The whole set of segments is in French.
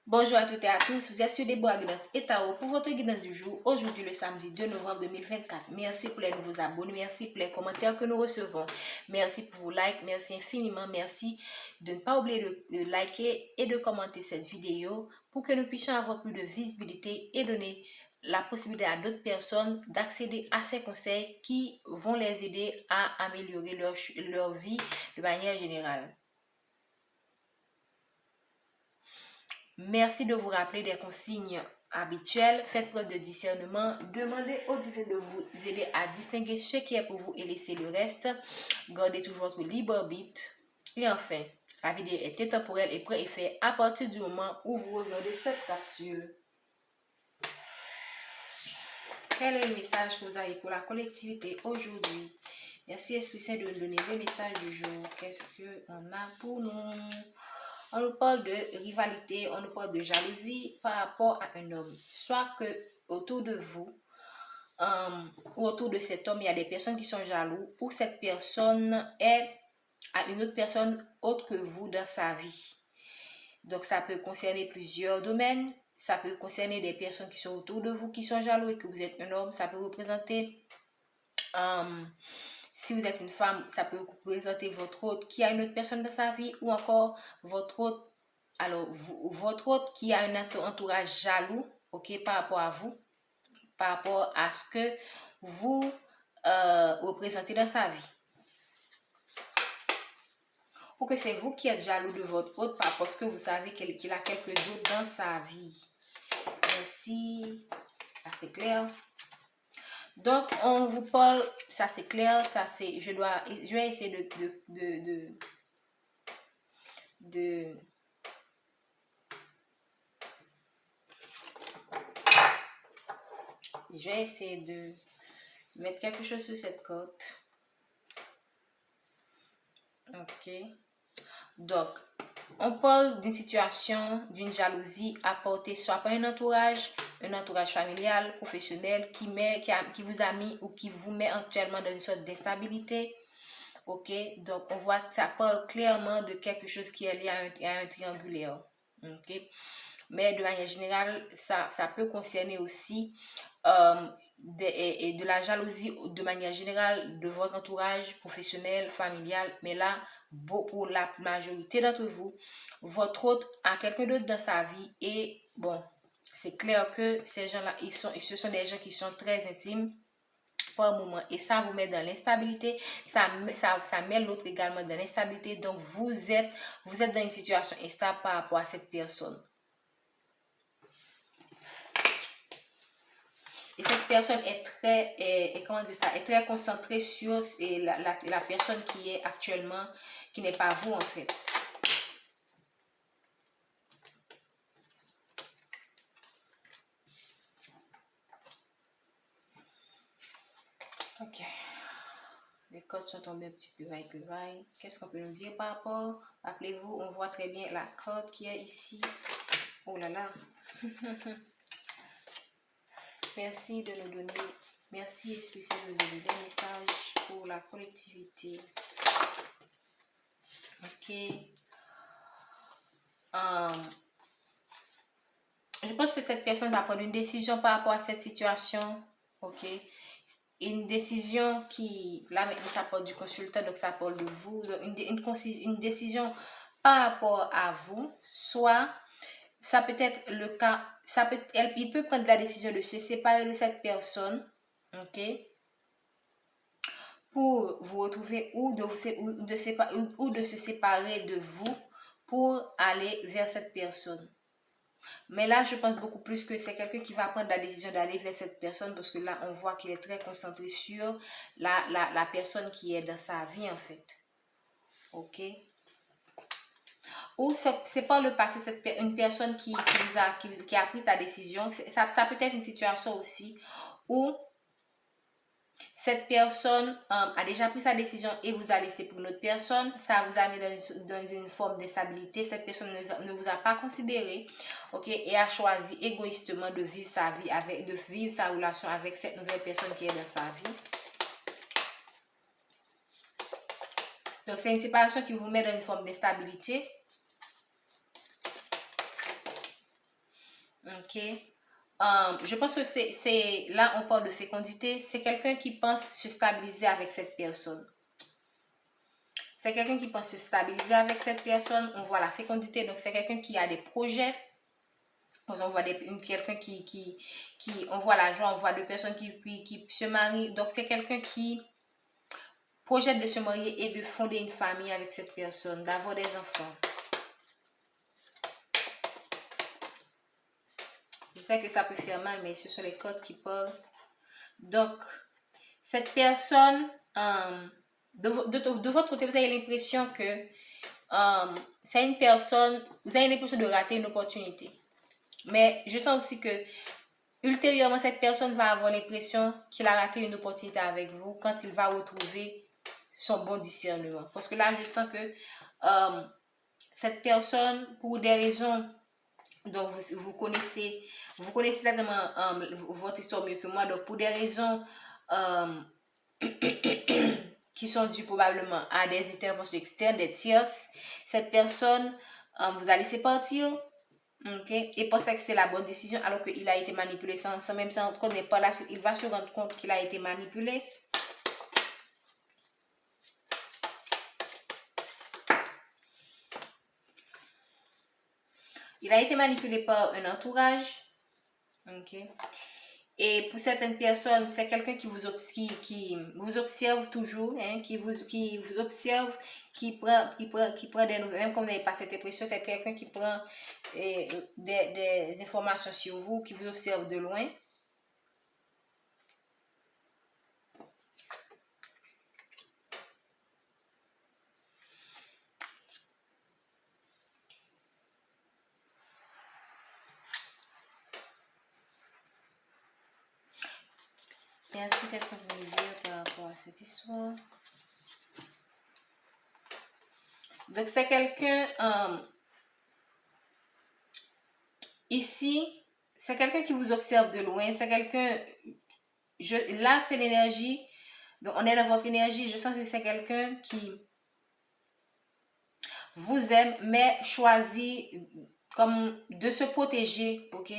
Bonjour à toutes et à tous, vous êtes sur Déborah Guidance et Tao pour votre guidance du jour, aujourd'hui le samedi 2 novembre 2024. Merci pour les nouveaux abonnés, merci pour les commentaires que nous recevons, merci pour vos likes, merci infiniment, merci de ne pas oublier de liker et de commenter cette vidéo pour que nous puissions avoir plus de visibilité et donner la possibilité à d'autres personnes d'accéder à ces conseils qui vont les aider à améliorer leur vie de manière générale. Merci de vous rappeler des consignes habituelles. Faites preuve de discernement. Demandez au divin de vous aider à distinguer ce qui est pour vous et laissez le reste. Gardez toujours votre libre arbitre. Et enfin, la vidéo est intemporelle et pré-effet à partir du moment où vous regardez cette capsule. Quel est le message que vous avez pour la collectivité aujourd'hui? Merci Esprit Saint de nous donner le message du jour. Qu'est-ce qu'on a pour nous? On nous parle de rivalité, on nous parle de jalousie par rapport à un homme. Soit que autour de vous ou autour de cet homme, il y a des personnes qui sont jaloux ou cette personne est à une autre personne autre que vous dans sa vie. Donc ça peut concerner plusieurs domaines. Ça peut concerner des personnes qui sont autour de vous qui sont jaloux et que vous êtes un homme. Ça peut représenter... si vous êtes une femme, ça peut représenter votre hôte qui a une autre personne dans sa vie ou encore votre hôte, votre hôte qui a un entourage jaloux, ok, par rapport à vous, par rapport à ce que vous représentez dans sa vie. Ou que c'est vous qui êtes jaloux de votre hôte parce que vous savez qu'il a quelqu'un d'autre dans sa vie. Merci, c'est clair. Donc, on vous parle, ça c'est clair, ça c'est, je vais essayer je vais essayer de mettre quelque chose sur cette carte. Ok. Donc, on parle d'une situation, d'une jalousie apportée soit par un entourage familial, professionnel qui vous a mis ou qui vous met actuellement dans une sorte d'instabilité. Ok, donc on voit que ça parle clairement de quelque chose qui est lié à un triangulaire. Ok, mais de manière générale, ça peut concerner aussi de la jalousie de manière générale de votre entourage professionnel, familial, mais là, pour la majorité d'entre vous, votre hôte a quelqu'un d'autre dans sa vie et bon, c'est clair que ces gens-là, ce sont des gens qui sont très intimes par moment et ça vous met dans l'instabilité, ça met l'autre également dans l'instabilité, donc vous êtes dans une situation instable par rapport à cette personne. Et cette personne est très concentrée sur la personne qui est actuellement, qui n'est pas vous en fait. Ok. Les cartes sont tombées un petit peu vaille. Qu'est-ce qu'on peut nous dire par rapport? Rappelez-vous, on voit très bien la carte qui est ici. Oh là là. Merci de nous donner, merci Esprit Saint de nous donner des messages pour la collectivité. Ok. Je pense que cette personne va prendre une décision par rapport à cette situation. Ok. Une décision qui, là maintenant ça parle du consultant, donc ça parle de vous. Une décision par rapport à vous, soit ça peut être le cas, il peut prendre la décision de se séparer de cette personne, ok, pour vous retrouver ou de se séparer de vous pour aller vers cette personne. Mais là, je pense beaucoup plus que c'est quelqu'un qui va prendre la décision d'aller vers cette personne parce que là, on voit qu'il est très concentré sur la personne qui est dans sa vie en fait. Ok? Ou c'est par le passé une personne qui a pris ta décision. Ça peut être une situation aussi où cette personne a déjà pris sa décision et vous a laissé pour une autre personne. Ça vous a mis dans une forme d'instabilité. Cette personne ne vous a pas considéré, ok, et a choisi égoïstement de vivre sa vie de vivre sa relation avec cette nouvelle personne qui est dans sa vie. Donc c'est une séparation qui vous met dans une forme d'instabilité. Ok. Je pense que c'est là, on parle de fécondité. C'est quelqu'un qui pense se stabiliser avec cette personne. C'est quelqu'un qui pense se stabiliser avec cette personne. On voit la fécondité. Donc, c'est quelqu'un qui a des projets. On voit quelqu'un on voit la joie, on voit deux personnes qui se marient. Donc, c'est quelqu'un qui projette de se marier et de fonder une famille avec cette personne, d'avoir des enfants. Je sais que ça peut faire mal, mais ce sont les codes qui parlent. Donc, cette personne, de votre côté, vous avez l'impression que c'est une personne, vous avez l'impression de rater une opportunité. Mais je sens aussi que ultérieurement, cette personne va avoir l'impression qu'il a raté une opportunité avec vous quand il va retrouver son bon discernement. Parce que là, je sens que cette personne, pour des raisons dont vous connaissez certainement votre histoire mieux que moi, donc pour des raisons qui sont dues probablement à des interventions externes, des tierces, cette personne vous a laissé partir, okay, et pensait que c'était la bonne décision alors qu'il a été manipulé sans même s'en rendre compte, mais par la suite, il va se rendre compte qu'il a été manipulé. Il a été manipulé par un entourage. Ok. Et pour certaines personnes, c'est quelqu'un qui vous observe toujours, hein, qui vous observe, qui prend des nouvelles. Même quand vous n'avez pas cette impression, c'est quelqu'un qui prend des informations sur vous, qui vous observe de loin. Merci, qu'est-ce que vous voulez dire par rapport à cette histoire? Donc, c'est quelqu'un, ici, c'est quelqu'un qui vous observe de loin, c'est quelqu'un, là, c'est l'énergie, donc on est dans votre énergie, je sens que c'est quelqu'un qui vous aime, mais choisit comme de se protéger, ok?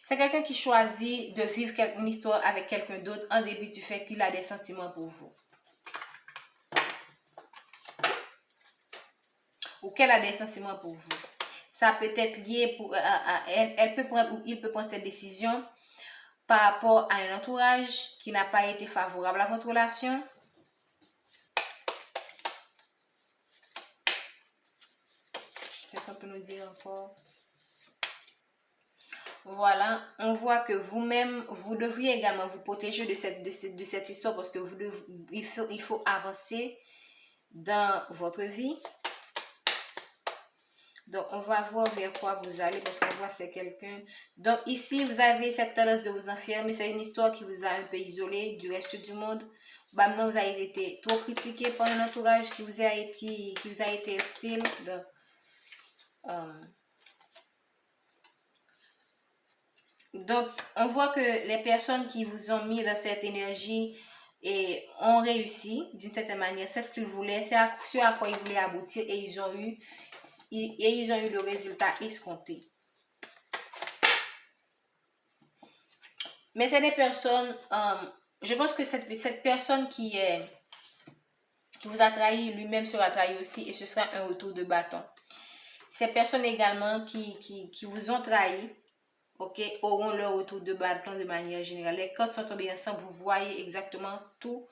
C'est quelqu'un qui choisit de vivre une histoire avec quelqu'un d'autre en dépit du fait qu'il a des sentiments pour vous. Ou qu'elle a des sentiments pour vous. Ça peut être lié elle peut prendre ou il peut prendre cette décision par rapport à un entourage qui n'a pas été favorable à votre relation. Qu'est-ce qu'on peut nous dire encore? Voilà, on voit que vous-même, vous devriez également vous protéger de cette histoire parce que il faut avancer dans votre vie. Donc, on va voir vers quoi vous allez parce qu'on voit c'est quelqu'un. Donc, ici, vous avez cette tendance de vous enfermer. C'est une histoire qui vous a un peu isolé du reste du monde. Maintenant, vous avez été trop critiqué par un entourage qui vous a été hostile. Donc, on voit que les personnes qui vous ont mis dans cette énergie et ont réussi d'une certaine manière. C'est ce qu'ils voulaient, c'est ce à quoi ils voulaient aboutir et ils ont eu le résultat escompté. Mais c'est des personnes, je pense que cette personne qui vous a trahi, lui-même sera trahi aussi et ce sera un retour de bâton. Ces personnes également qui vous ont trahi, ok, auront leur retour de bâton de manière générale. Les cartes sont tombées ensemble, vous voyez exactement tout,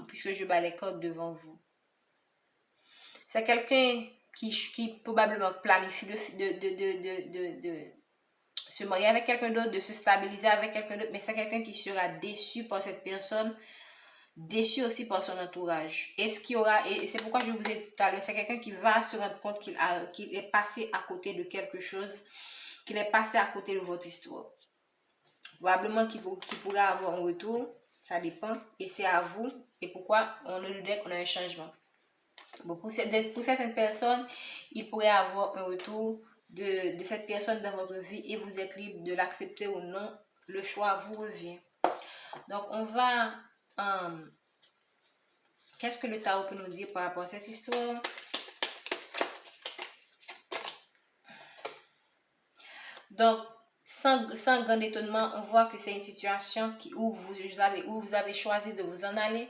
puisque je bats les cartes devant vous. C'est quelqu'un qui probablement planifie de se marier avec quelqu'un d'autre, de se stabiliser avec quelqu'un d'autre, mais c'est quelqu'un qui sera déçu par cette personne, déçu aussi par son entourage. Et c'est pourquoi je vous ai dit tout à l'heure, c'est quelqu'un qui va se rendre compte qu'il est passé à côté de quelque chose, qu'il est passé à côté de votre histoire. Probablement qu'il pourra avoir un retour, ça dépend, et c'est à vous. Et pourquoi on le dit qu'on a un changement. Bon, pour certaines personnes, il pourrait avoir un retour de cette personne dans votre vie et vous êtes libre de l'accepter ou non. Le choix vous revient. Donc, on va... qu'est-ce que le tarot peut nous dire par rapport à cette histoire? Donc, sans grand étonnement, on voit que c'est une situation où vous avez choisi de vous en aller.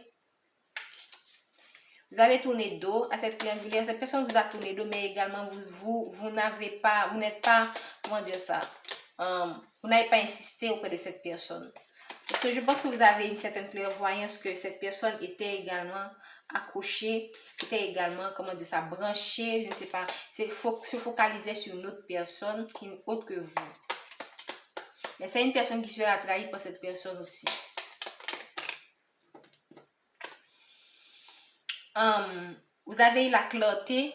Vous avez tourné dos à cette triangulaire. Cette personne vous a tourné dos, mais également vous n'êtes pas, comment dire ça, vous n'avez pas insisté auprès de cette personne. Parce que je pense que vous avez une certaine clairvoyance que cette personne était également accrochée, était également, comment dire ça, branchée, je ne sais pas, se focaliser sur une autre personne qui n'est autre que vous. Mais c'est une personne qui sera trahie par cette personne aussi. Vous avez la clarté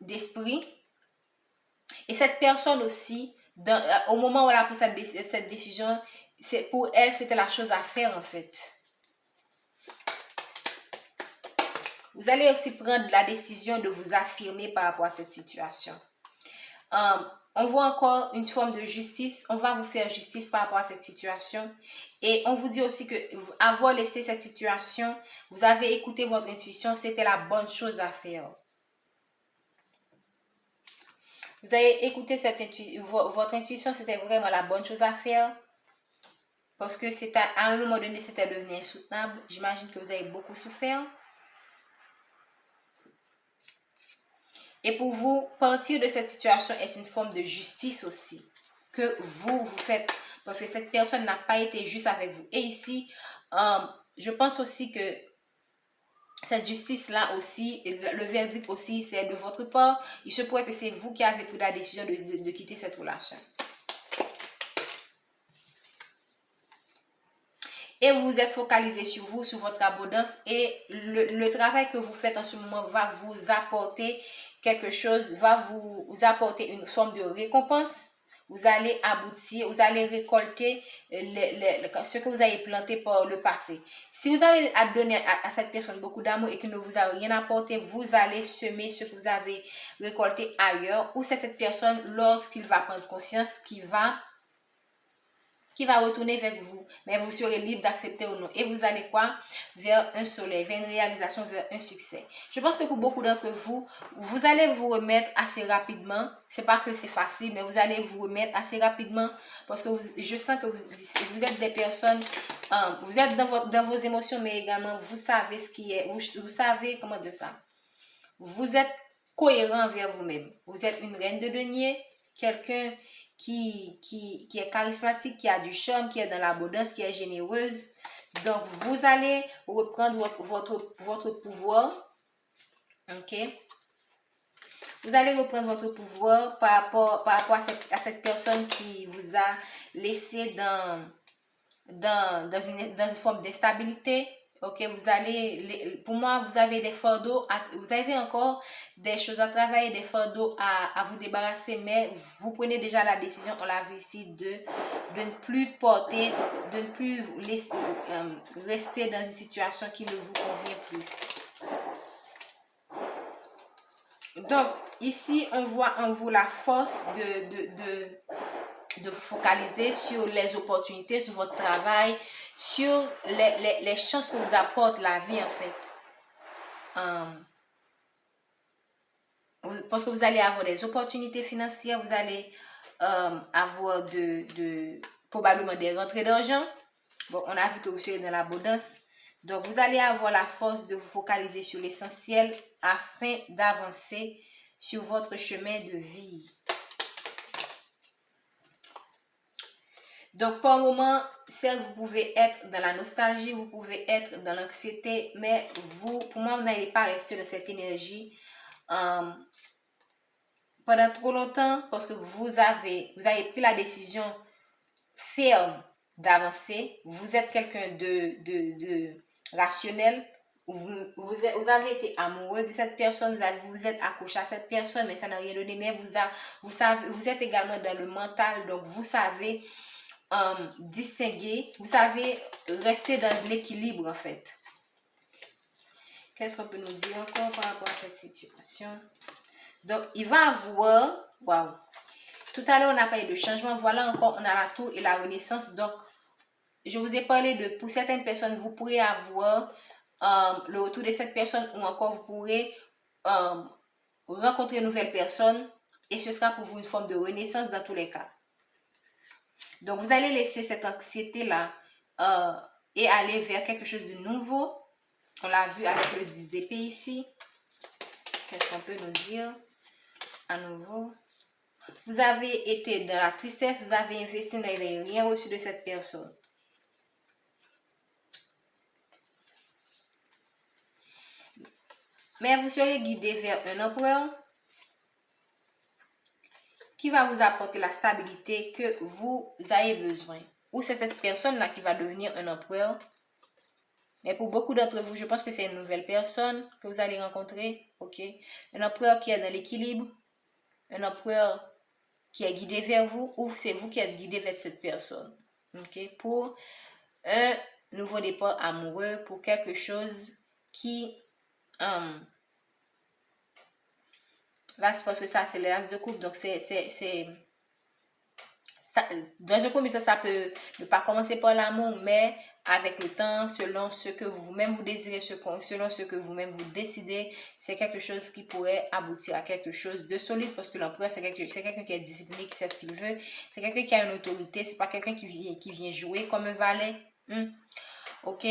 d'esprit. Et cette personne aussi, au moment où elle a pris cette décision, pour elle, c'était la chose à faire en fait. Vous allez aussi prendre la décision de vous affirmer par rapport à cette situation. On voit encore une forme de justice. On va vous faire justice par rapport à cette situation. Et on vous dit aussi que avoir laissé cette situation, vous avez écouté votre intuition, c'était la bonne chose à faire. Vous avez écouté votre intuition, c'était vraiment la bonne chose à faire. Parce que à un moment donné, c'était devenu insoutenable. J'imagine que vous avez beaucoup souffert. Et pour vous, partir de cette situation est une forme de justice aussi. Que vous faites. Parce que cette personne n'a pas été juste avec vous. Et ici, je pense aussi que cette justice-là aussi, le verdict aussi, c'est de votre part. Il se pourrait que c'est vous qui avez pris la décision de quitter cette relation. Et vous êtes focalisé sur vous, sur votre abondance. Et le travail que vous faites en ce moment va vous apporter quelque chose, va vous apporter une forme de récompense. Vous allez aboutir, vous allez récolter ce que vous avez planté par le passé. Si vous avez à donner à cette personne beaucoup d'amour et qu'il ne vous a rien apporté, vous allez semer ce que vous avez récolté ailleurs. Ou c'est cette personne, lorsqu'il va prendre conscience, qui va retourner vers vous, mais vous serez libre d'accepter ou non. Et vous allez quoi? Vers un soleil, vers une réalisation, vers un succès. Je pense que pour beaucoup d'entre vous, vous allez vous remettre assez rapidement. C'est pas que c'est facile, mais vous allez vous remettre assez rapidement parce que je sens que vous êtes des personnes, vous êtes dans vos émotions, mais également vous savez ce qui est, vous savez, comment dire ça? Vous êtes cohérent envers vous-même. Vous êtes une reine de denier, quelqu'un qui est charismatique, qui a du charme, qui est dans l'abondance, qui est généreuse. Donc, vous allez reprendre votre pouvoir. OK? Vous allez reprendre votre pouvoir par rapport à cette personne qui vous a laissé dans une forme d'instabilité. Ok, pour moi, vous avez des fardeaux, vous avez encore des choses à travailler, des fardeaux à vous débarrasser, mais vous prenez déjà la décision, on l'a vu ici, de ne plus porter, de ne plus rester dans une situation qui ne vous convient plus. Donc, ici, on voit en vous la force de vous focaliser sur les opportunités, sur votre travail, sur les chances que vous apporte la vie en fait. Parce que vous allez avoir des opportunités financières, vous allez avoir probablement des rentrées d'argent. Bon, on a vu que vous serez dans l'abondance. Donc, vous allez avoir la force de vous focaliser sur l'essentiel afin d'avancer sur votre chemin de vie. Donc, par moment, certes, vous pouvez être dans la nostalgie, vous pouvez être dans l'anxiété, mais pour moi, vous n'allez pas rester dans cette énergie pendant trop longtemps parce que vous avez pris la décision ferme d'avancer. Vous êtes quelqu'un de rationnel. Vous avez été amoureux de cette personne, vous êtes accroché à cette personne, mais ça n'a rien donné. Mais vous êtes également dans le mental, donc vous savez distinguer, vous savez rester dans l'équilibre en fait. Qu'est-ce qu'on peut nous dire encore par rapport à cette situation? Donc, il va avoir, waouh, tout à l'heure on a parlé de changement, voilà encore on a la tour et la renaissance. Donc, je vous ai parlé de, pour certaines personnes, vous pourrez avoir le retour de cette personne ou encore vous pourrez rencontrer une nouvelle personne et ce sera pour vous une forme de renaissance dans tous les cas. Donc, vous allez laisser cette anxiété-là et aller vers quelque chose de nouveau. On l'a vu avec le 10 d'épée ici. Qu'est-ce qu'on peut nous dire à nouveau? Vous avez été dans la tristesse, vous avez investi, vous n'avez rien reçu de cette personne. Mais vous serez guidé vers un empereur qui va vous apporter la stabilité que vous avez besoin. Ou c'est cette personne-là qui va devenir un empereur. Mais pour beaucoup d'entre vous, je pense que c'est une nouvelle personne que vous allez rencontrer. Ok? Un empereur qui est dans l'équilibre. Un empereur qui est guidé vers vous. Ou c'est vous qui êtes guidé vers cette personne. Ok? Pour un nouveau départ amoureux. Pour quelque chose qui... là, c'est parce que ça, c'est l'âge de couple. Donc, dans un premier temps, ça peut ne pas commencer par l'amour, mais avec le temps, selon ce que vous-même vous désirez, selon ce que vous-même vous décidez, c'est quelque chose qui pourrait aboutir à quelque chose de solide, parce que l'empereur, c'est quelqu'un qui est discipliné, qui sait ce qu'il veut, c'est quelqu'un qui a une autorité, c'est pas quelqu'un qui vient jouer comme un valet. Ok?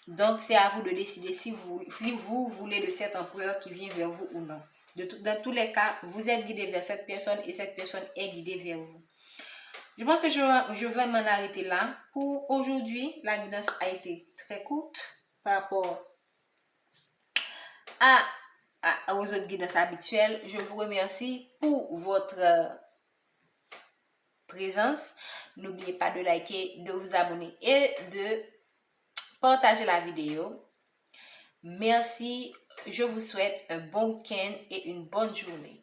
Donc, c'est à vous de décider si vous voulez de cet empereur qui vient vers vous ou non. Dans tous les cas, vous êtes guidé vers cette personne et cette personne est guidée vers vous. Je pense que je vais m'en arrêter là. Pour aujourd'hui, la guidance a été très courte par rapport aux autres guidances habituelles. Je vous remercie pour votre présence. N'oubliez pas de liker, de vous abonner et de partager la vidéo. Merci. Je vous souhaite un bon week-end et une bonne journée.